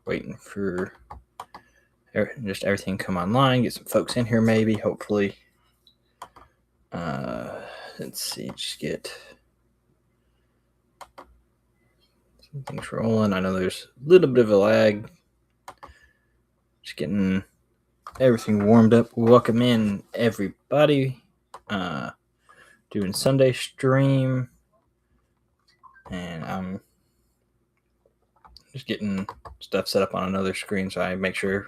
Waiting for just everything come online, get some folks in here maybe, hopefully. Let's see, just get some things rolling. I know there's a little bit of a lag. Just getting everything warmed up. Welcome in everybody. Doing Sunday stream, and I'm just getting stuff set up on another screen so I make sure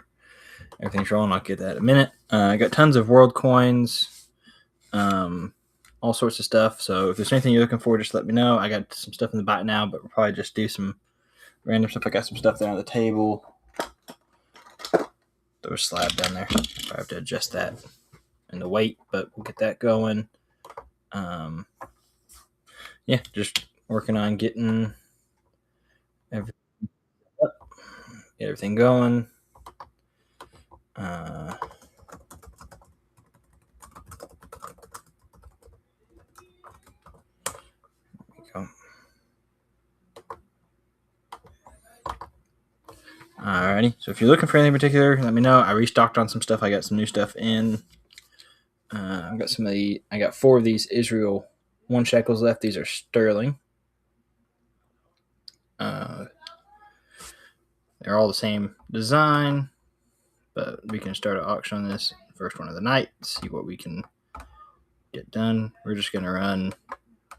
everything's rolling. I'll get that in a minute. I got tons of world coins, all sorts of stuff. So if there's anything you're looking for, just let me know. I got some stuff in the bot now, but we'll probably just do some random stuff. I got some stuff there on the table. There was a slab down there. I have to adjust that and the weight, but we'll get that going. Yeah, just working on getting everything up, get everything going. Alrighty, so if you're looking for anything in particular, let me know. I restocked on some stuff. I got some new stuff in. I got 4 of these Israel 1 shekels left. These are sterling. They're all the same design, but we can start an auction on this first one of the night, see what we can get done. We're just going to run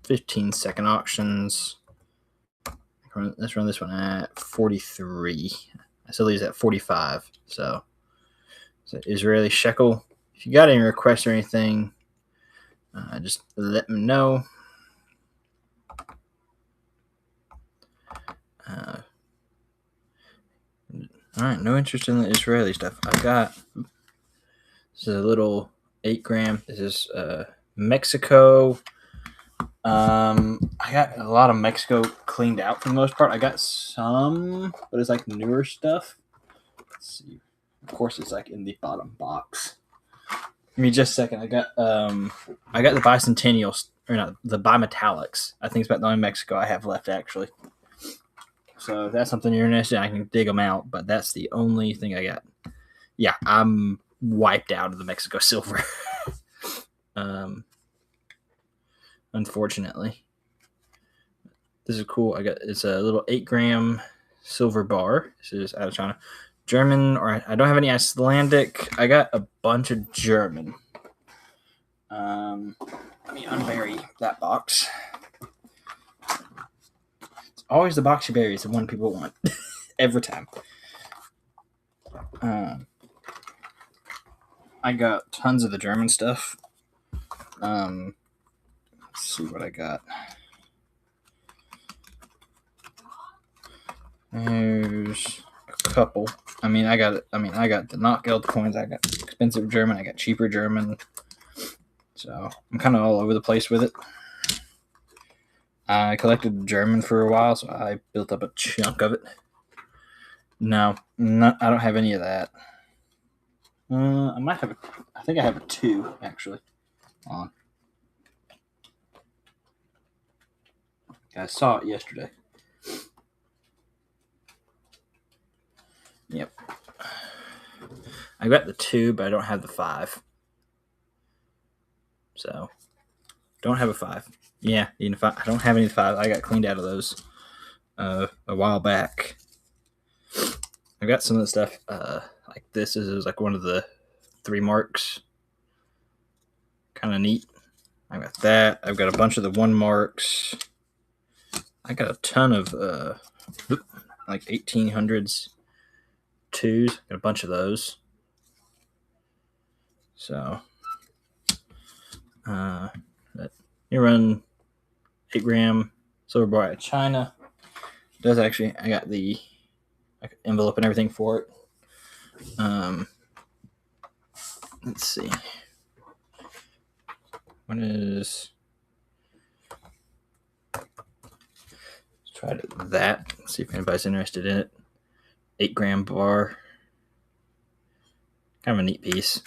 15-second auctions. Let's run this one at 43. I still leave at 45. So it's an Israeli shekel. If you got any requests or anything, just let me know. All right, no interest in the Israeli stuff. I got this is a little 8 gram. This is Mexico. I got a lot of Mexico cleaned out for the most part. I got some, but it's like newer stuff. Let's see. Of course, it's like in the bottom box. Give me just a second. I got the bicentennials, or not the bimetallics. I think it's about the only Mexico I have left actually. So if that's something you're interested in, I can dig them out. But that's the only thing I got. Yeah, I'm wiped out of the Mexico silver. Unfortunately. This is cool. It's a little 8 gram silver bar. This is out of China. German, or I don't have any Icelandic. I got a bunch of German. Let me unbury that box. It's always the box you bury is the one people want. Every time. I got tons of the German stuff. Let's see what I got. There's a couple. I got the knockout coins. I got expensive German. I got cheaper German. So I'm kind of all over the place with it. I collected German for a while, so I built up a chunk of it. No, I don't have any of that. I might have. I think I have 2 actually. On. I saw it yesterday. Yep. I got the 2, but I don't have the 5. So, don't have a 5. Yeah, even if I don't have any 5, I got cleaned out of those a while back. I got some of the stuff like this. This is like one of the 3 marks. Kind of neat. I got that. I've got a bunch of the 1 marks. I got a ton of like 1800s 2s. Got a bunch of those. So, you run 8 gram silver bar out of China. It does actually. I got the envelope and everything for it. Let's see. What is? Let's try that. See if anybody's interested in it. 8 gram bar. Kind of a neat piece.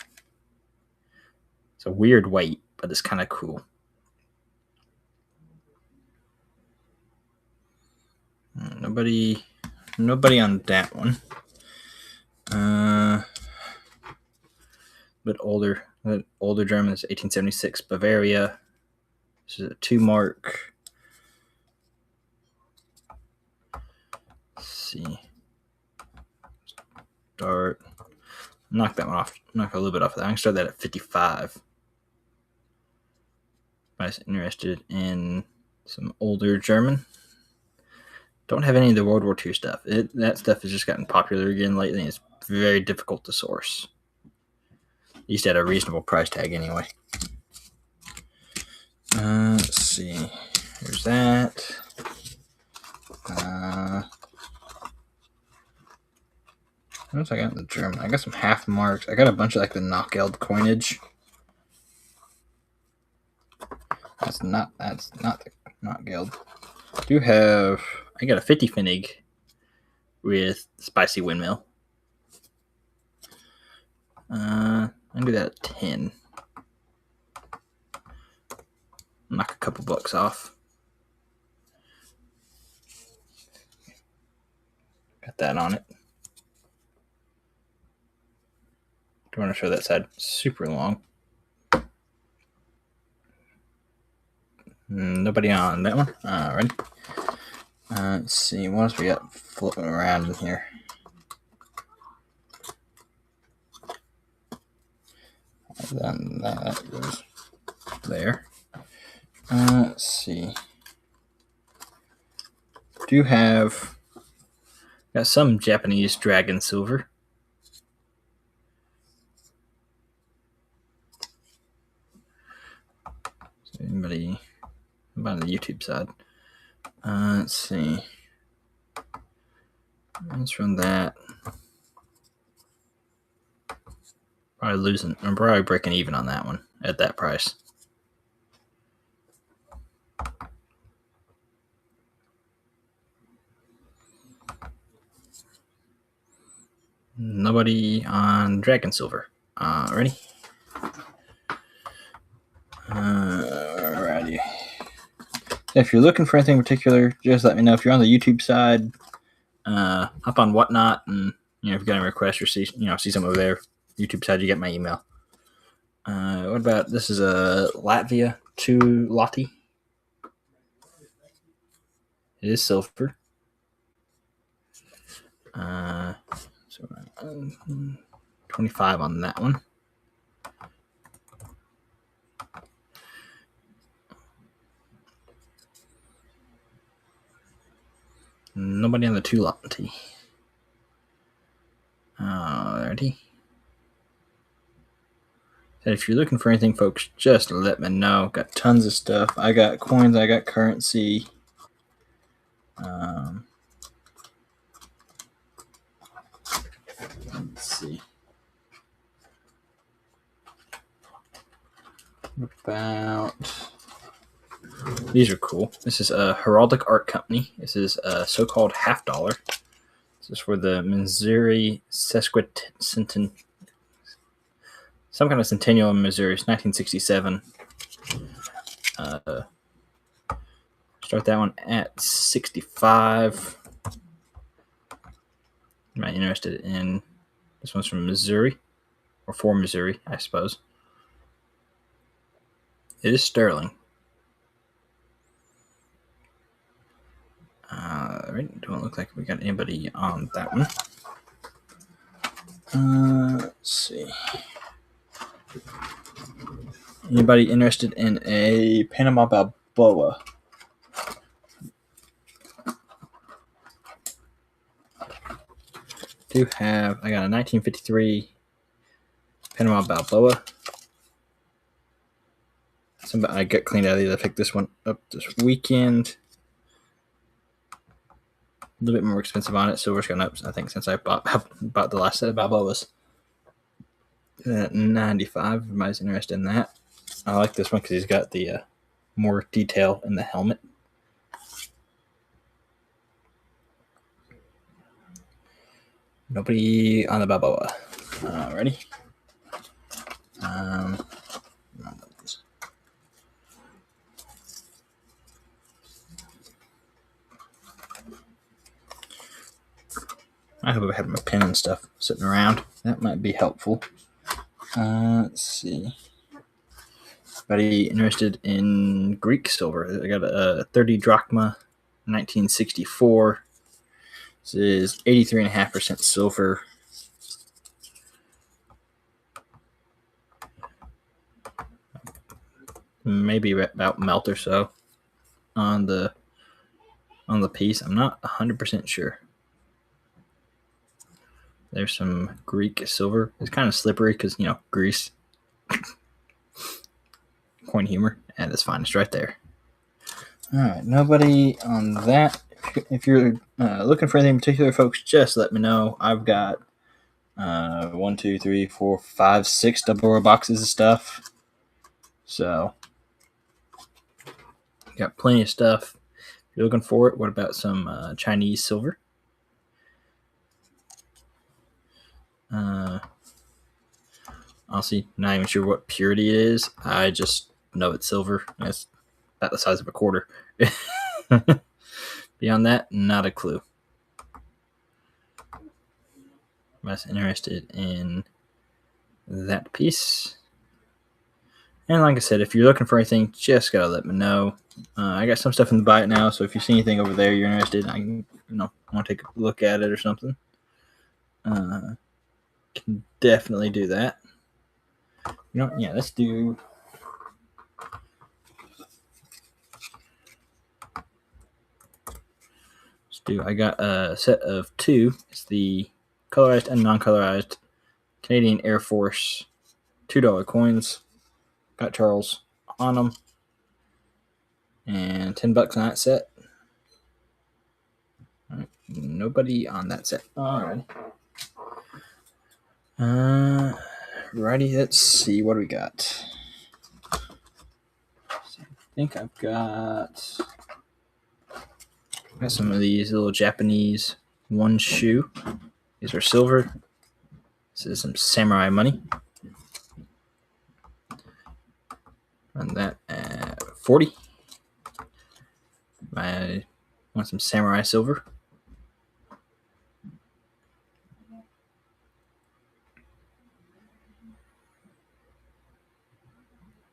It's a weird weight, but it's kind of cool. Nobody nobody on that one. But older German is 1876 Bavaria. This is a 2 mark. Let's see. Start. Knock that one off. Knock a little bit off of that. I can start that at 55. I was interested in some older German. Don't have any of the World War II stuff. That stuff has just gotten popular again lately, and it's very difficult to source. At least at a reasonable price tag, anyway. Let's see. Here's that. What else I got in the German? I got some half marks. I got a bunch of like the Knockeld coinage. That's not the Knockeld. I got a 50 Pfennig with Spicy Windmill. I can do that at 10. Knock a couple bucks off. Got that on it. Don't want to show that side super long. Nobody on that one. Ready? Let's see. What else we got floating around in here? Then that goes there. Let's see. Got some Japanese dragon silver. So anybody on the YouTube side? Let's see. Let's run that. I'm probably breaking even on that one at that price. Nobody on Dragon Silver. Ready? Alrighty. If you're looking for anything in particular, just let me know. If you're on the YouTube side, hop on Whatnot, and if you got any requests or see some over there, YouTube side, you get my email. What about this? Is a Latvia 2 Lottie. It is silver. So 25 on that one. Nobody on the 2 Lottie. Alrighty. If you're looking for anything, folks, just let me know. Got tons of stuff. I got coins. I got currency. Let's see. About these are cool. This is a Heraldic Art Company. This is a so-called $50. This is for the Missouri Sesquicentennial. Some kind of centennial in Missouri. It's 1967. Start that one at 65. You might be interested in this one's from Missouri, or for Missouri, I suppose. It is sterling. Right, don't look like we got anybody on that one. Let's see. Anybody interested in a Panama Balboa? I got a 1953 Panama Balboa. I got cleaned out of these. I picked this one up this weekend. A little bit more expensive on it. Silver's gone up, I think, since I bought the last set of Balboas. 95. Everybody's interested in that. I like this one because he's got the more detail in the helmet. Nobody on the Balboa. Ready? I hope I have my pen and stuff sitting around. That might be helpful. Let's see. Anybody interested in Greek silver? I got a 30 drachma, 1964. This is 83.5% silver. Maybe about melt or so on the piece. I'm not 100% sure. There's some Greek silver. It's kind of slippery because, Greece. Coin humor at its finest right there. All right, nobody on that. If you're looking for anything in particular, folks, just let me know. I've got 1, 2, 3, 4, 5, 6 double row boxes of stuff. So, got plenty of stuff. If you're looking for it, what about some Chinese silver? Honestly, not even sure what purity it is. I just know it's silver. It's about the size of a quarter. Beyond that, not a clue. I'm less interested in that piece. And like I said, if you're looking for anything, just gotta let me know. I got some stuff in the bite now, so if you see anything over there you're interested, I can, want to take a look at it or something. Can definitely do that. Yeah, let's do. I got a set of 2. It's the colorized and non-colorized Canadian Air Force $2 coins. Got Charles on them. And $10 on that set. All right, nobody on that set. Alright. Righty, let's see what do we got. I think I've got some of these little Japanese one shoe. These are silver. This is some samurai money. And that at 40. I want some samurai silver.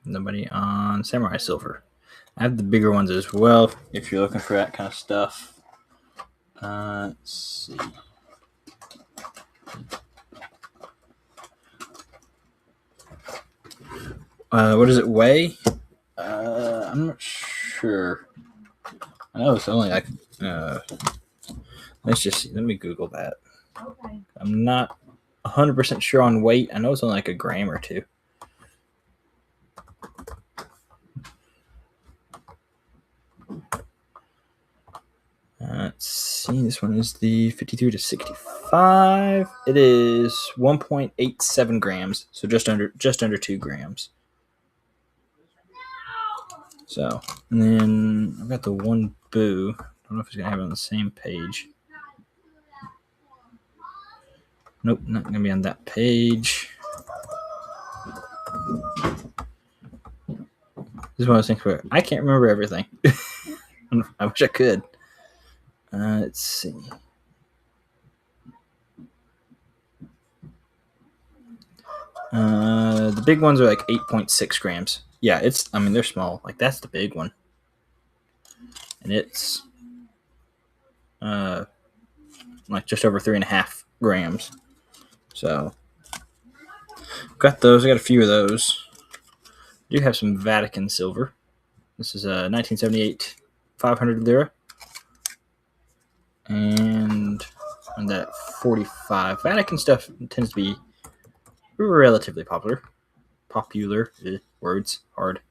Nobody on samurai silver. I have the bigger ones as well if you're looking for that kind of stuff. Let's see. What does it weigh? I'm not sure. I know it's only like. Let's just see. Let me Google that. Okay. I'm not 100% sure on weight. I know it's only like a gram or 2. Let's see. This one is the 53 to 65. It is 1.87 grams, so just under 2 grams. So, and then I've got the one boo. I don't know if it's gonna have it on the same page. Nope, not gonna be on that page. This is one of those things where I can't remember everything. I wish I could. Let's see. The big ones are like 8.6 grams. Yeah, they're small. Like, that's the big one. And it's like just over 3.5 grams. So, got those. I got a few of those. I do have some Vatican silver. This is a 1978 500 lira. And on that 45. Vatican stuff tends to be relatively popular. Words hard.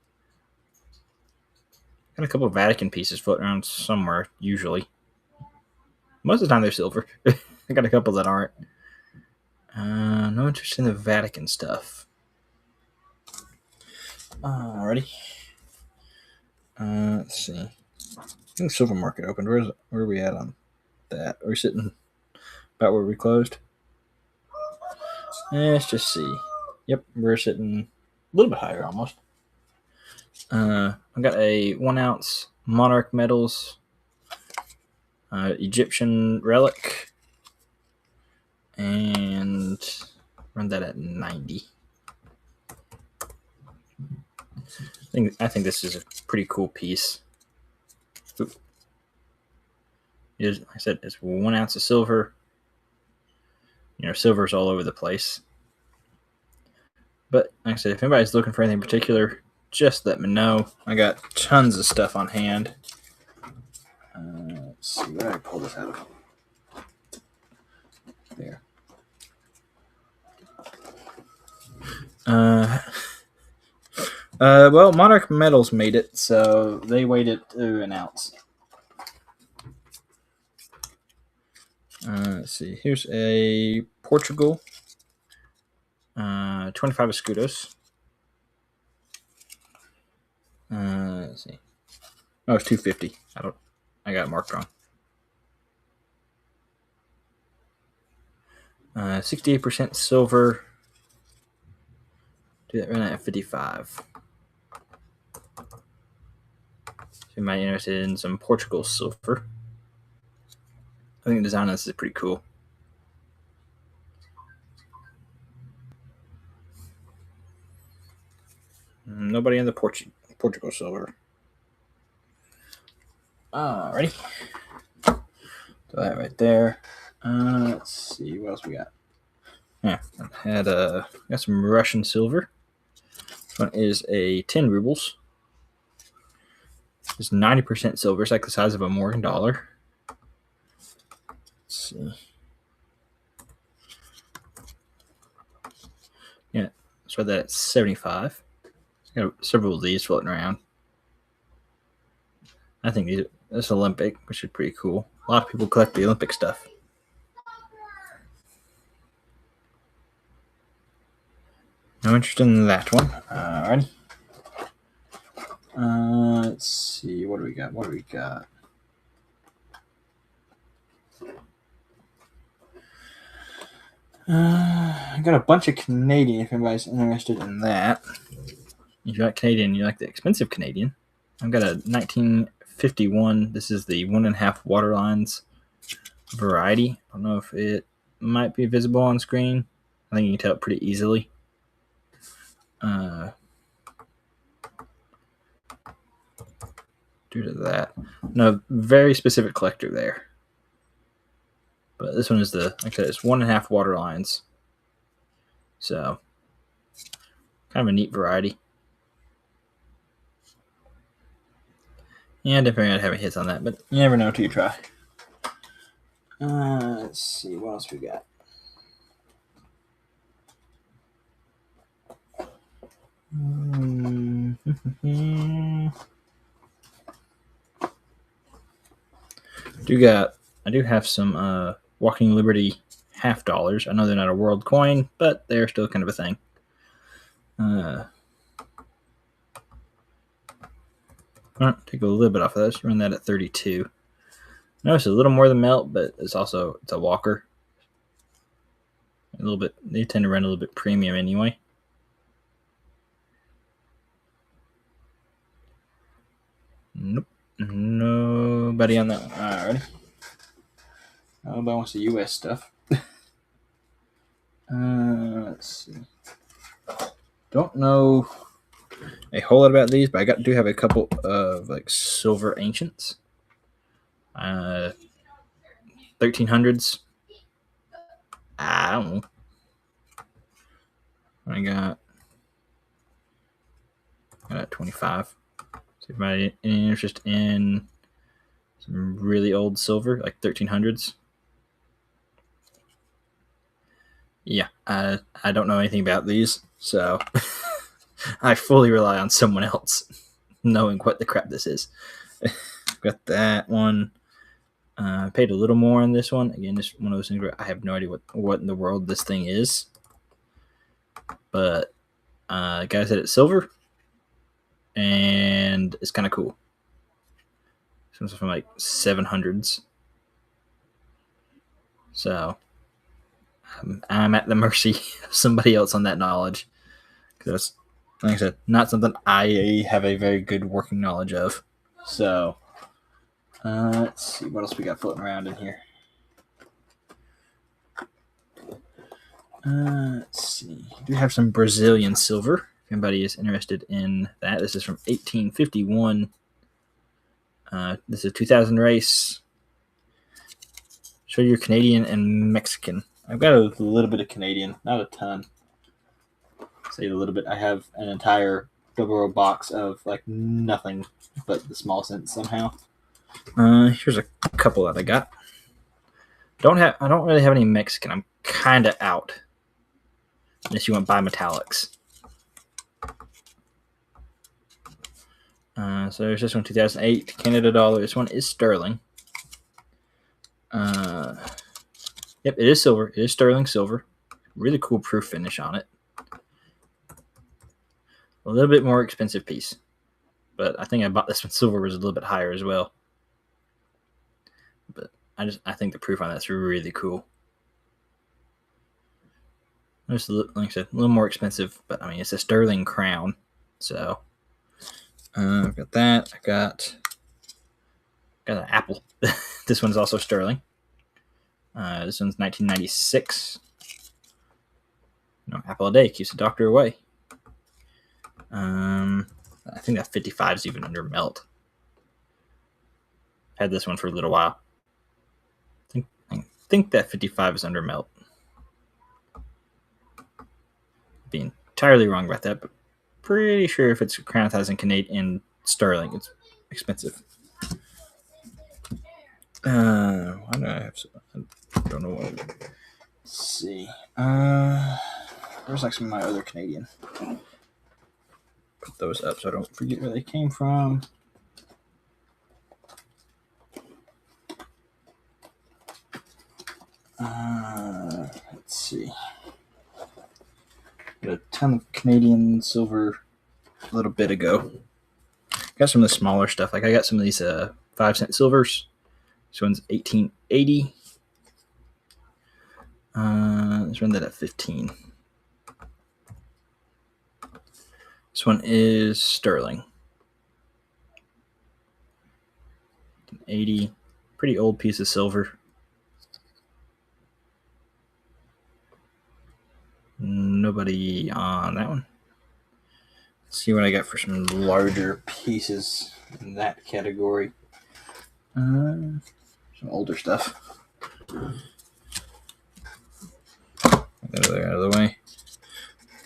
Got a couple of Vatican pieces floating around somewhere, usually. Most of the time they're silver. I got a couple that aren't. No interest in the Vatican stuff. Alrighty. Let's see. I think silver market opened. Where are we at on that? Are we sitting about where we closed? Let's just see. Yep, we're sitting a little bit higher almost. I got a 1 ounce Monarch Metals Egyptian relic. and run that at 90. I think this is a pretty cool piece. Like I said, it's 1 ounce of silver. Silver's all over the place. But like I said, if anybody's looking for anything in particular, just let me know. I got tons of stuff on hand. Let's see, where did I pull this out of? There. Well, Monarch Metals made it, so they weighed it to an ounce. Let's see. Here's a Portugal 25 escudos. Let's see. Oh, it's 250. I got it marked wrong. 68% silver. Do that right at 55. So you might be interested in some Portugal silver. I think the design of this is pretty cool. Nobody in the Portugal silver. Alrighty. Throw that right there. Let's see what else we got. Yeah, I got some Russian silver. This one is a 10 rubles. It's 90% silver. It's like the size of a Morgan dollar. Let's see. Yeah, let's read that at 75. Got several of these floating around. I think this Olympic, which is pretty cool. A lot of people collect the Olympic stuff. No interest in that one. Alrighty. Let's see. What do we got? I got a bunch of Canadian, if anybody's interested in that. If you like Canadian, you like the expensive Canadian. I've got a 1951. This is the 1.5 water lines variety. I don't know if it might be visible on screen. I think you can tell it pretty easily. Due to that. No, very specific collector there. But this one is like I said, it's 1.5 water lines. So, kind of a neat variety. Yeah, definitely not having hits on that, but you never know till you try. Let's see, what else we got? I do have some Walking Liberty $50. I know they're not a world coin, but they're still kind of a thing. Take a little bit off of this. Run that at 32. Notice a little more than melt, but it's a walker. A little bit. They tend to run a little bit premium anyway. Nope. Nobody on that one. Alrighty. Nobody wants the US stuff. Let's see. Don't know a whole lot about these, but I do have a couple of like silver ancients. 1300s. I don't know. I got 25. So if anybody any interest in some really old silver, like 1300s. Yeah, I don't know anything about these, so I fully rely on someone else knowing what the crap this is. Got that one. Paid a little more on this one. Again, just one of those things where I have no idea what in the world this thing is. But guy said it's silver, and it's kind of cool. This one's from like 700s. So I'm at the mercy of somebody else on that knowledge. Because, like I said, not something I have a very good working knowledge of. So, let's see what else we got floating around in here. Let's see. I do have some Brazilian silver. If anybody is interested in that, this is from 1851. This is a 2000 race. Show your Canadian and Mexican. I've got a little bit of Canadian, not a ton. Say a little bit. I have an entire double box of like nothing but the small cents somehow. Here's a couple that I got. I don't really have any Mexican. I'm kind of out. Unless you want bimetallics. So there's this one, 2008 Canada dollar. This one is sterling. Yep, it is silver. It is sterling silver. Really cool proof finish on it. A little bit more expensive piece, but I think I bought this one silver was a little bit higher as well. But I think the proof on that's really cool. Just like I said, a little more expensive, but I mean it's a sterling crown, so I've got that. I got an apple. This one's also sterling. This one's 1996. No, apple a day keeps the doctor away. I think that 55 is even under melt. Had this one for a little while. I think that 55 is under melt. Being entirely wrong about that, but pretty sure if it's Crown 1000 Canadian sterling, it's expensive. Why do I have some? I don't know what. Let's see. Where's like some of my other Canadian? Put those up so I don't forget where they came from. Let's see. Got a ton of Canadian silver a little bit ago. Got some of the smaller stuff. Like I got some of these 5-cent silvers. This one's 1880. Let's run that at 15. This one is sterling. 80. Pretty old piece of silver. Nobody on that one. Let's see what I got for some larger pieces in that category. Some older stuff. Get that out of the way.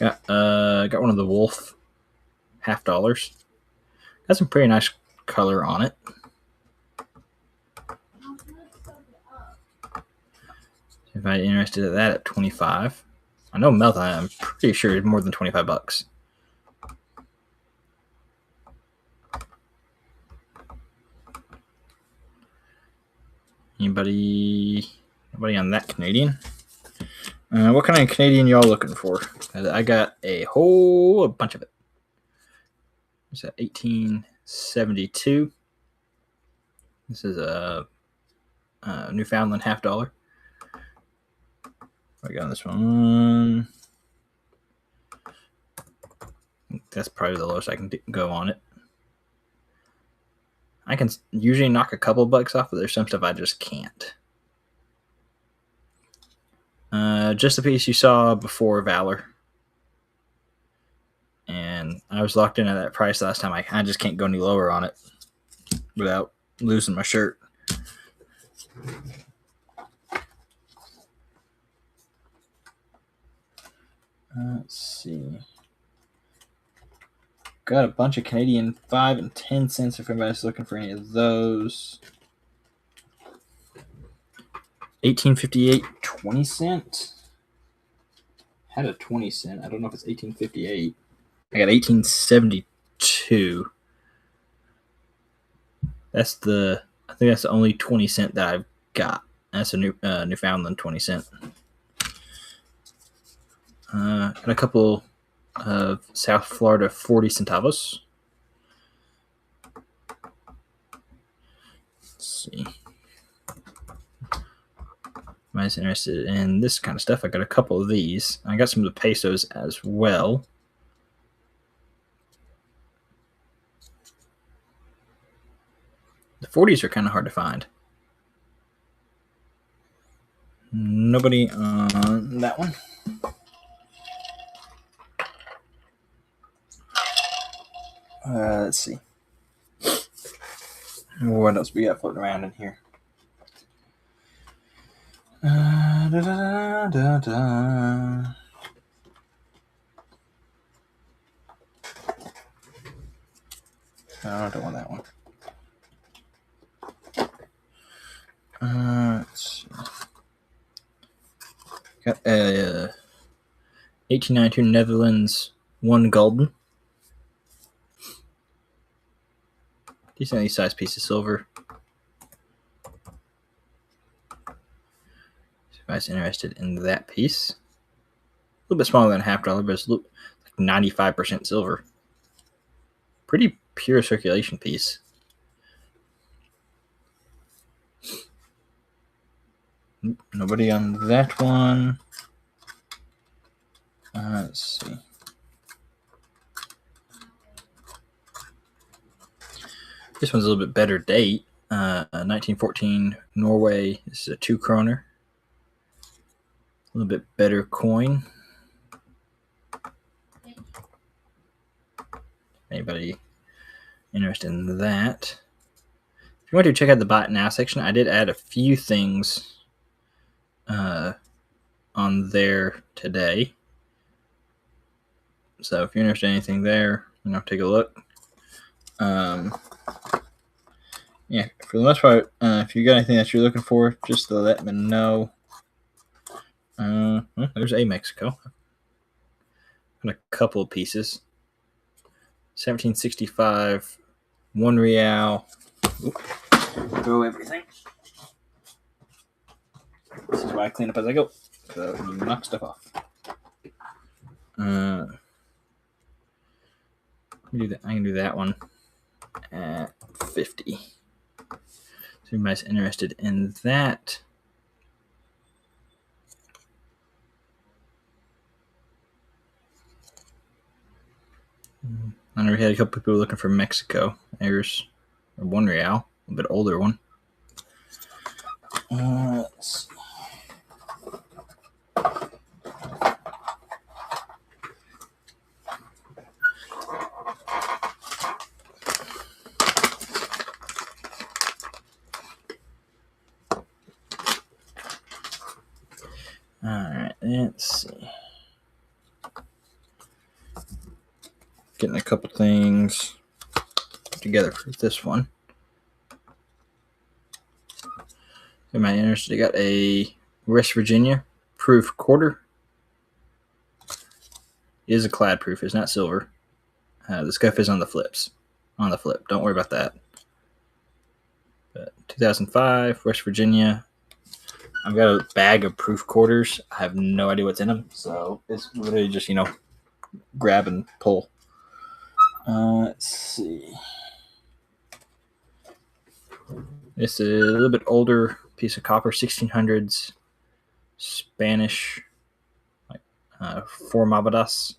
Got one of the Wolf $50. Got some pretty nice color on it. If I'm interested in that at 25. I know melt. I'm pretty sure it's more than $25. Nobody on that Canadian? What kind of Canadian y'all looking for? I got a whole bunch of it. It's at 1872. This is a Newfoundland $50. I got this one. That's probably the lowest I can go on it. I can usually knock a couple bucks off, but there's some stuff I just can't. Just the piece you saw before Valor. And I was locked in at that price last time. I just can't go any lower on it without losing my shirt. Let's see. Got a bunch of Canadian 5 and 10 cents if anybody's looking for any of those. 1858, 20 cent. Had a 20 cent. I don't know if it's 1858. I got 1872. I think that's the only 20 cent that I've got. That's a Newfoundland 20 cent. Got a couple of South Florida 40 centavos. Let's see. Am I interested in this kind of stuff? I got a couple of these. I got some of the pesos as well. The 40s are kind of hard to find. Nobody on that one. Let's see. What else we got floating around in here? Da, da, da, da. No, I don't want that one. Let's see. Got 1892 Netherlands 1 Gulden. Decently sized piece of silver. If I was interested in that piece. A little bit smaller than $0.50, but it's like 95% silver. Pretty pure circulation piece. Nobody on that one. Let's see. This one's a little bit better date. 1914 Norway. This is a 2 kroner. A little bit better coin. Anybody interested in that? If you want to check out the Buy It Now section, I did add a few things on there today. So if you're interested in anything there, take a look. Yeah, for the most part, if you got anything that you're looking for, just let me know. Well, there's a Mexico. Got a couple of pieces. 1765, 1 real. Oop. Throw everything. This is why I clean up as I go. So you knock stuff off. I can do that one at 50. So everybody's interested in that. I know we had a couple people looking for Mexico. There's a 1 real, a bit older one. Let's see. All right, let's see. Getting a couple things together for this one. Am I interested? I got a West Virginia proof quarter. It is a clad proof. It's not silver. The scuff is on the flips. On the flip. Don't worry about that. But 2005 West Virginia. I've got a bag of proof quarters. I have no idea what's in them, so it's literally just grab and pull. Let's see. It's a little bit older piece of copper, 1600s Spanish, like Marvadas.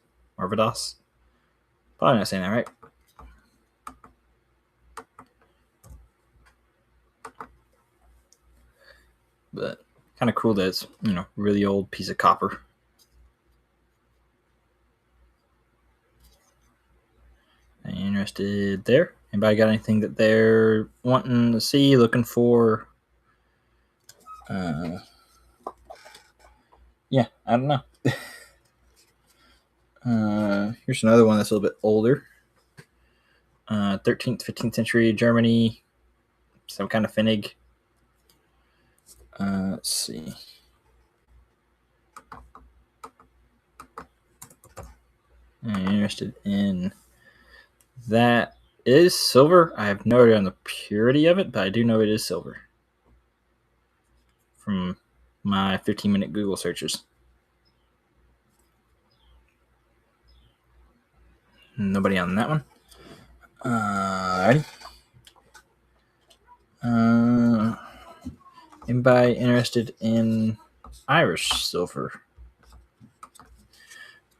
Probably not saying that right. But kind of cool that it's really old piece of copper. Interested there? Anybody got anything that they're wanting to see, looking for? Yeah, I don't know. Here's another one that's a little bit older. 13th, 15th century Germany. Some kind of Pfennig. Let's see. I'm interested in that. It is silver. I have no idea on the purity of it, but I do know it is silver from my 15-minute Google searches. Nobody on that one. Alrighty. Anybody interested in Irish silver?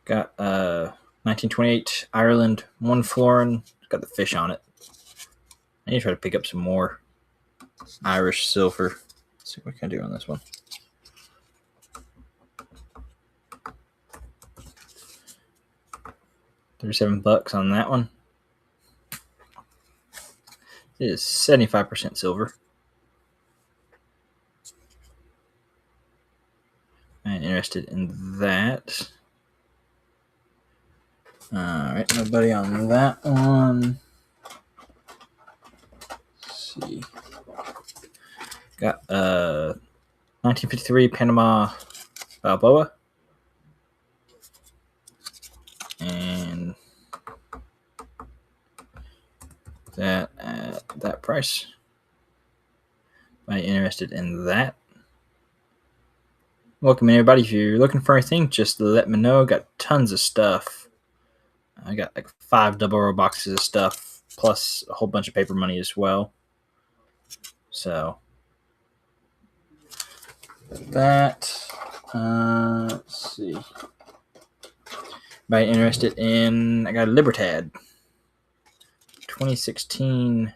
Got 1928 Ireland 1 florin. Got the fish on it. I need to try to pick up some more Irish silver. Let's see what I can do on this one. $37 on that one. It is 75% silver. I'm interested in that. Alright, nobody on that one. Let's see. Got 1953 Panama Balboa. And that at that price. Am I interested in that? Welcome everybody. If you're looking for anything, just let me know. Got tons of stuff. I got like 5 double row boxes of stuff, plus a whole bunch of paper money as well. So that. Let's see. Anybody interested in? I got a Libertad. 2016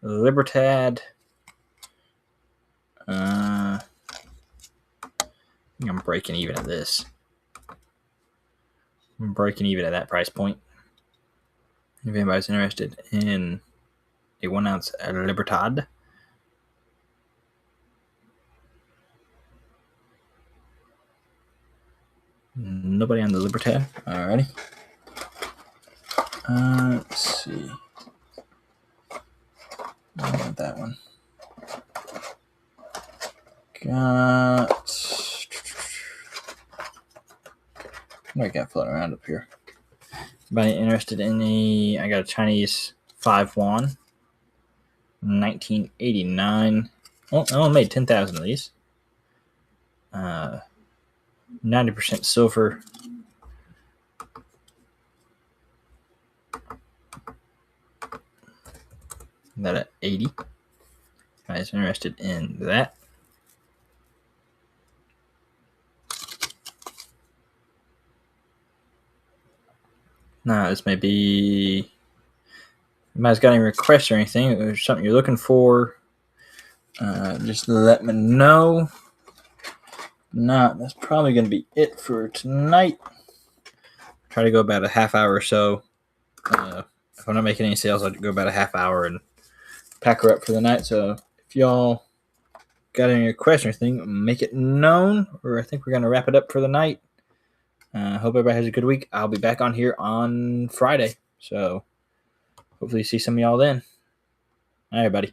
Libertad. I think I'm breaking even at this. I'm breaking even at that price point. If anybody's interested in a 1 ounce Libertad. Nobody on the Libertad. Alrighty. Let's see. I want that one. Got. What do I got floating around up here? Anybody interested in the? I got a Chinese 5 won. 1989. Oh, I only made 10,000 of these. 90% silver. That at 80. Guys interested in that? Now this may be. You guys got any requests or anything, or something you're looking for? Just let me know. No, that's probably going to be it for tonight. Try to go about a half hour or so. If I'm not making any sales, I'll go about a half hour and pack her up for the night. So if y'all got any requests or anything, make it known, or I think we're going to wrap it up for the night. Hope everybody has a good week. I'll be back on here on Friday. So hopefully see some of y'all then. All right, everybody.